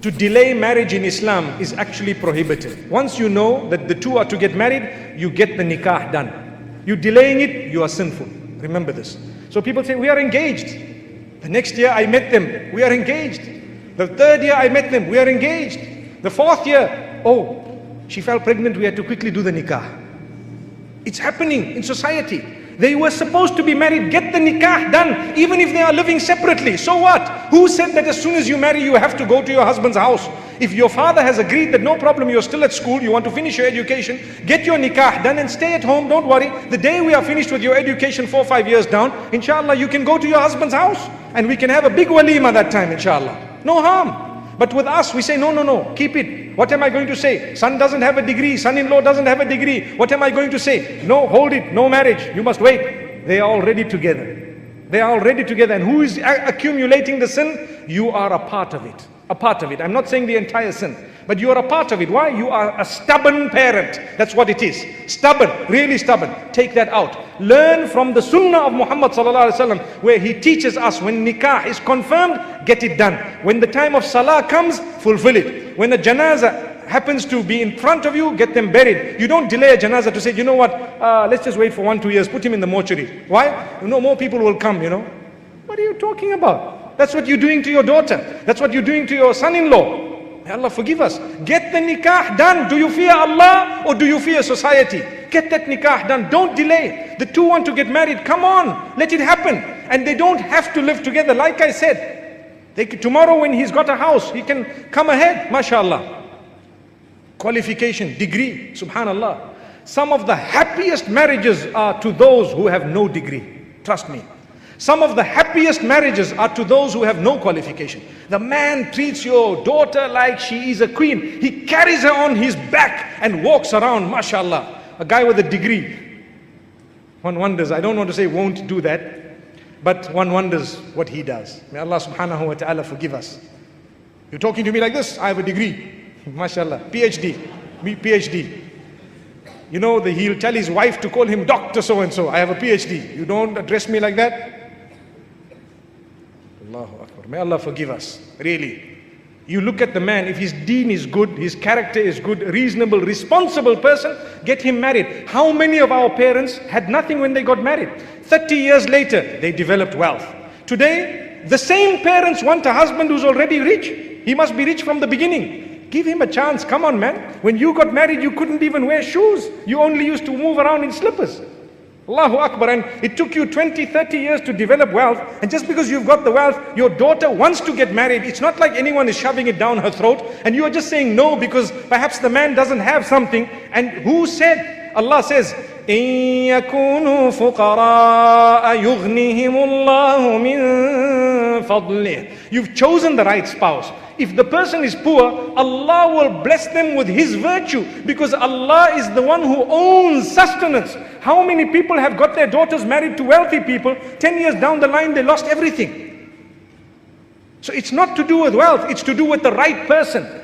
To delay marriage in Islam is actually prohibited. Once you know that the two are to get married, you get the nikah done. You delaying it, you are sinful. Remember this. So people say, we are engaged. The next year I met them, we are engaged. The third year I met them, we are engaged. The fourth year, oh, she fell pregnant, we had to quickly do the nikah. It's happening in society. They were supposed to be married, get the nikah done, even if they are living separately. So what? Who said that as soon as you marry, you have to go to your husband's house? If your father has agreed that no problem, you're still at school, you want to finish your education, get your nikah done and stay at home, don't worry. The day we are finished with your education 4 or 5 years down, inshallah, you can go to your husband's house and we can have a big walima that time, inshallah. No harm. But with us, we say, no, keep it. What am I going to say? Son doesn't have a degree, son-in-law doesn't have a degree. What am I going to say? No, hold it, no marriage, you must wait. They are already together. They are already together. And who is accumulating the sin? You are a part of it. A part of it. I'm not saying the entire sin, but you are a part of it. Why? You are a stubborn parent. That's what it is. Stubborn, really stubborn. Take that out. Learn from the sunnah of Muhammad sallallahu alaihi wasallam, where he teaches us when nikah is confirmed, get it done. When the time of salah comes, fulfill it. When a janazah happens to be in front of you, get them buried. You don't delay a janazah to say, you know what, let's just wait for 1 or 2 years, put him in the mortuary. Why? You know, more people will come, you know. What are you talking about? That's what you're doing to your daughter. That's what you're doing to your son-in-law. May Allah forgive us. Get the nikah done. Do you fear Allah or do you fear society? Get that nikah done. Don't delay. The two want to get married. Come on, let it happen. And they don't have to live together. Like I said, tomorrow when he's got a house, he can come ahead. MashaAllah. Qualification, degree, subhanallah. Some of the happiest marriages are to those who have no degree. Trust me. Some of the happiest marriages are to those who have no qualification. The man treats your daughter like she is a queen. He carries her on his back and walks around, mashallah. A guy with a degree. One wonders, I don't want to say won't do that, but one wonders what he does. May Allah subhanahu wa ta'ala forgive us. You're talking to me like this? I have a degree. Mashallah. PhD. Me PhD. You know, he'll tell his wife to call him Dr. So-and-so. I have a PhD. You don't address me like that? Allahu Akbar. May Allah forgive us. Really. You look at the man, if his deen is good, his character is good, reasonable, responsible person, get him married. How many of our parents had nothing when they got married? 30 years later, they developed wealth. Today, the same parents want a husband who's already rich. He must be rich from the beginning. Give him a chance. Come on, man. When you got married, you couldn't even wear shoes. You only used to move around in slippers. Allahu Akbar. And it took you 20, 30 years to develop wealth. And just because you've got the wealth, your daughter wants to get married. It's not like anyone is shoving it down her throat. And you are just saying no because perhaps the man doesn't have something. And who said? Allah says, إِن يَكُونُوا فُقَرَاءَ يُغْنِهِمُ اللَّهُ مِن فَضْلِهِ. You've chosen the right spouse. If the person is poor, Allah will bless them with His virtue, because Allah is the one who owns sustenance. How many people have got their daughters married to wealthy people? 10 years down the line, they lost everything. So it's not to do with wealth, it's to do with the right person.